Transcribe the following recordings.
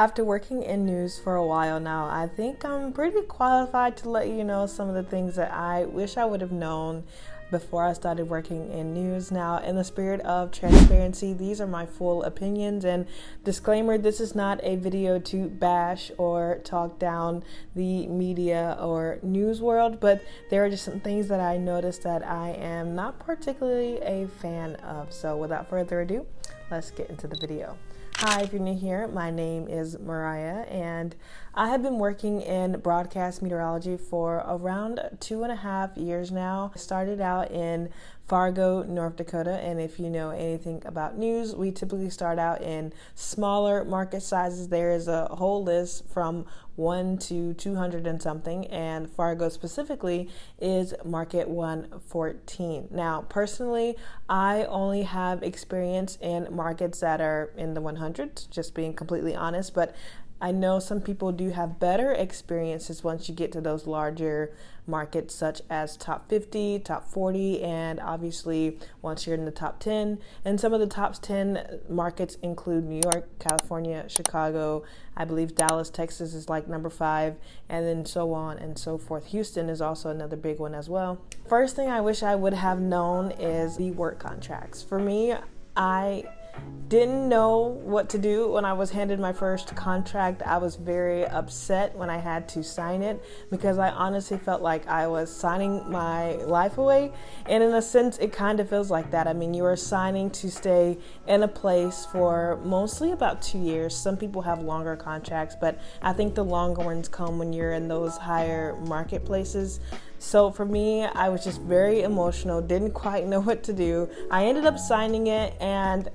After working in news for a while now, I think I'm pretty qualified to let you know some of the things that I wish I would have known before I started working in news. Now, in the spirit of transparency, these are my full opinions, and disclaimer, this is not a video to bash or talk down the media or news world, but there are just some things that I noticed that I am not particularly a fan of. So without further ado, let's get into the video. Hi, if you're new here, my name is Mariah, and I have been working in broadcast meteorology for around 2.5 years now. I started out in Fargo, North Dakota, and if you know anything about news, we typically start out in smaller market sizes. There is a whole list from 1 to 200 and something, and Fargo specifically is market 114. Now, personally, I only have experience in markets that are in the 100s, just being completely honest, but I know some people do have better experiences once you get to those larger markets, such as top 50, top 40, and obviously once you're in the top 10. And some of the top 10 markets include New York, California, Chicago, I believe Dallas, Texas is like number 5, and then so on and so forth. Houston is also another big one as well. First thing I wish I would have known is the work contracts. For me, I didn't know what to do when I was handed my first contract. I was very upset when I had to sign it because I honestly felt like I was signing my life away. And in a sense, it kind of feels like that. I mean, you are signing to stay in a place for mostly about 2 years. Some people have longer contracts, but I think the longer ones come when you're in those higher marketplaces. So for me, I was just very emotional, didn't quite know what to do. I ended up signing it, and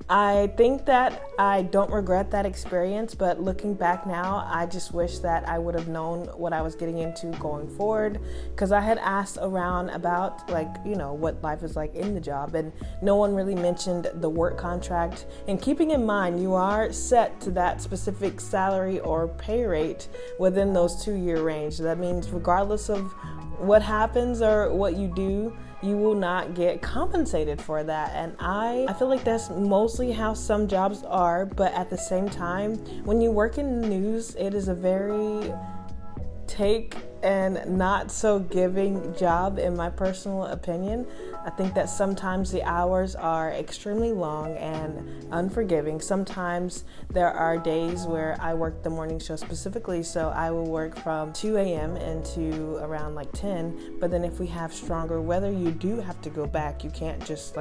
I think that I don't regret that experience, but looking back now, I just wish that I would have known what I was getting into going forward, because I had asked around about what life is like in the job, and no one really mentioned the work contract. And keeping in mind, you are set to that specific salary or pay rate within those 2-year range. That means regardless of what happens or what you do, you will not get compensated for that. And I feel like that's mostly how some jobs are, but at the same time, when you work in news, it is a very take and not so giving job, in my personal opinion. I think that sometimes the hours are extremely long and unforgiving. Sometimes there are days where I work the morning show specifically, so I will work from 2 a.m. into around 10. But then if we have stronger weather, you do have to go back. You can't just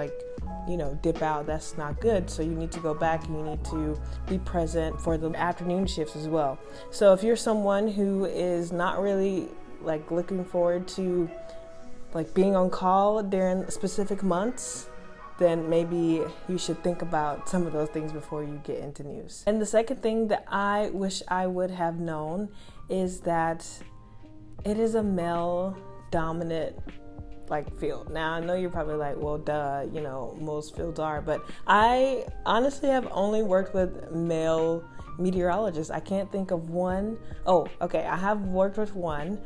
dip out. That's not good. So you need to go back and you need to be present for the afternoon shifts as well. So if you're someone who is not really looking forward to being on call during specific months, then maybe you should think about some of those things before you get into news. And the second thing that I wish I would have known is that it is a male dominant field. Now, I know you're probably like, well, duh, most fields are, but I honestly have only worked with male meteorologists. I can't think of one. Oh, okay, I have worked with one.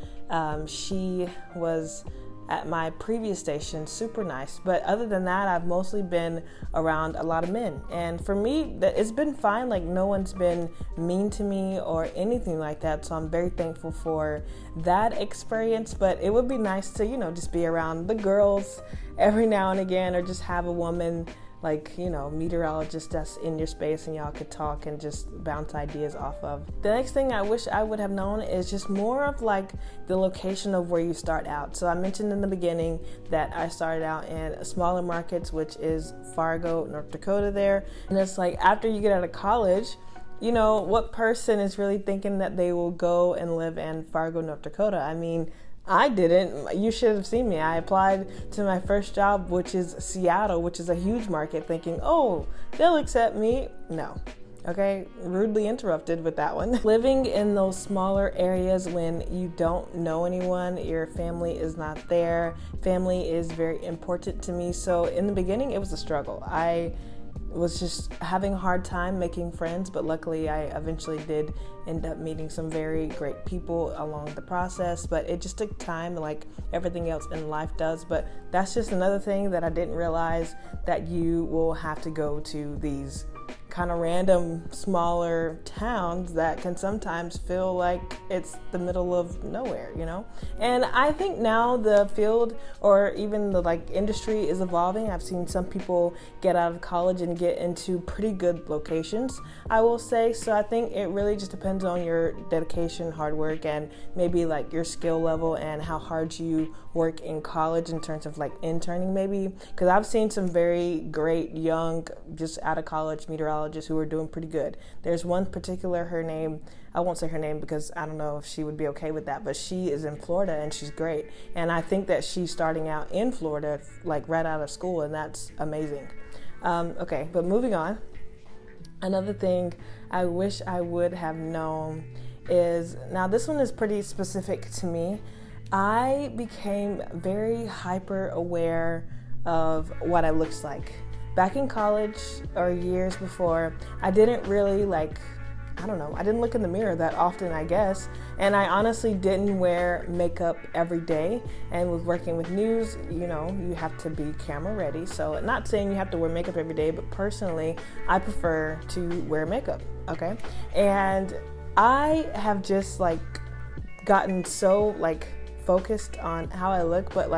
She was at my previous station, super nice. But other than that, I've mostly been around a lot of men. And for me, it's been fine. No one's been mean to me or anything like that. So I'm very thankful for that experience. But it would be nice to, just be around the girls every now and again, or just have a woman meteorologist that's in your space and y'all could talk and just bounce ideas off of. The next thing I wish I would have known is just more of the location of where you start out. So I mentioned in the beginning that I started out in smaller markets, which is Fargo, North Dakota there. And it's after you get out of college, what person is really thinking that they will go and live in Fargo, North Dakota? I mean, I didn't. You should have seen me. I applied to my first job, which is Seattle, which is a huge market, thinking, oh, they'll accept me. No. Okay, rudely interrupted with that one. Living in those smaller areas when you don't know anyone, your family is not there. Family is very important to me. So in the beginning, it was a struggle. I was just having a hard time making friends, but luckily I eventually did end up meeting some very great people along the process. But it just took time, like everything else in life does. But that's just another thing that I didn't realize, that you will have to go to these kind of random smaller towns that can sometimes feel like it's the middle of nowhere, you know? And I think now the field or even the like industry is evolving. I've seen some people get out of college and get into pretty good locations, I will say. So I think it really just depends on your dedication, hard work, and maybe like your skill level and how hard you work in college in terms of like interning maybe. Because I've seen some very great young, just out of college meteorologists who are doing pretty good. There's one particular, her name, I won't say her name because I don't know if she would be okay with that, but she is in Florida and she's great. And I think that she's starting out in Florida, like right out of school, and that's amazing. Okay, but moving on. Another thing I wish I would have known is, now this one is pretty specific to me. I became very hyper aware of what I looked like. Back in college or years before, I didn't really I didn't look in the mirror that often, I guess. And I honestly didn't wear makeup every day. And with working with news, you know, you have to be camera ready. So not saying you have to wear makeup every day, but personally, I prefer to wear makeup, okay? And I have just gotten so focused on how I look, but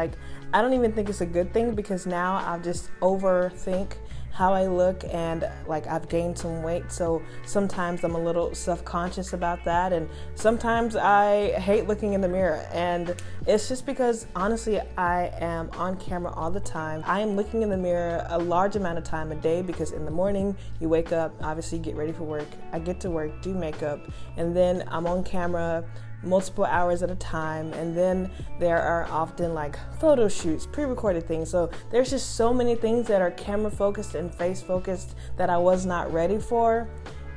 I don't even think it's a good thing, because now I just overthink how I look, and I've gained some weight, so sometimes I'm a little self-conscious about that, and sometimes I hate looking in the mirror. And it's just because honestly I am on camera all the time. I am looking in the mirror a large amount of time a day, because in the morning you wake up, obviously get ready for work, I get to work, do makeup, and then I'm on camera multiple hours at a time, and then there are often photo shoots, pre-recorded things. So there's just so many things that are camera focused and face focused that I was not ready for.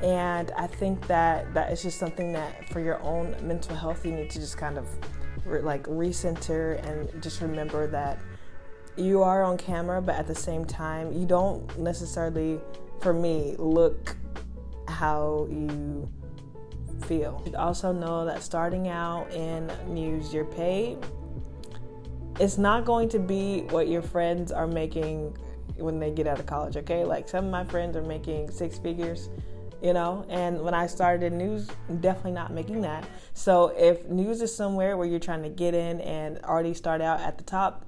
And I think that is just something that for your own mental health you need to just kind of recenter and just remember that you are on camera, but at the same time you don't necessarily, for me, look how you feel. You should also know that starting out in news, your pay, it's not going to be what your friends are making when they get out of college, okay? Some of my friends are making six figures, you know, and when I started in news, I'm definitely not making that. So if news is somewhere where you're trying to get in and already start out at the top,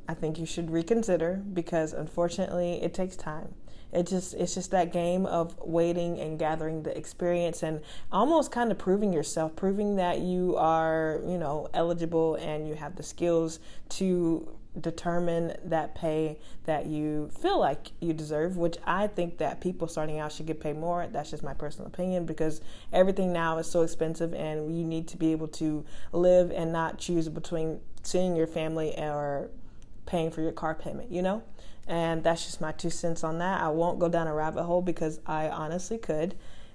I think you should reconsider, because unfortunately it takes time. It's just that game of waiting and gathering the experience and almost kind of proving yourself, proving that you are, you know, eligible and you have the skills to determine that pay that you feel like you deserve, which I think that people starting out should get paid more. That's just my personal opinion, because everything now is so expensive and you need to be able to live and not choose between seeing your family or paying for your car payment, you know? And that's just my 2 cents on that. I won't go down a rabbit hole because I honestly could.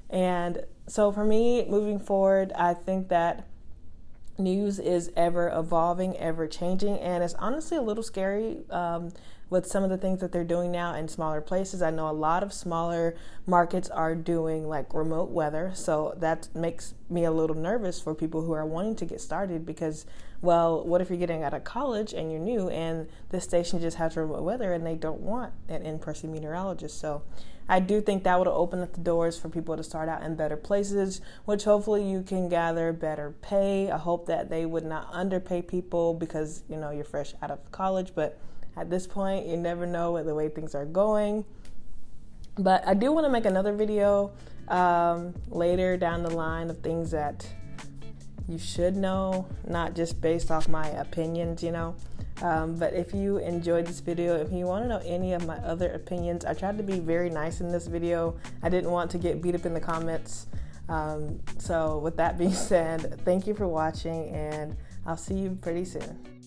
And so for me, moving forward, I think that news is ever evolving, ever changing, and it's honestly a little scary with some of the things that they're doing now in smaller places. I know a lot of smaller markets are doing remote weather, so that makes me a little nervous for people who are wanting to get started, because, well, what if you're getting out of college and you're new and this station just has remote weather and they don't want an in-person meteorologist? So I do think that would open up the doors for people to start out in better places, which hopefully you can gather better pay. I hope that they would not underpay people because, you know, you're fresh out of college, but at this point, you never know the way things are going. But I do want to make another video later down the line of things that you should know, not just based off my opinions, you know. But if you enjoyed this video, if you want to know any of my other opinions, I tried to be very nice in this video. I didn't want to get beat up in the comments. So with that being said, thank you for watching, and I'll see you pretty soon.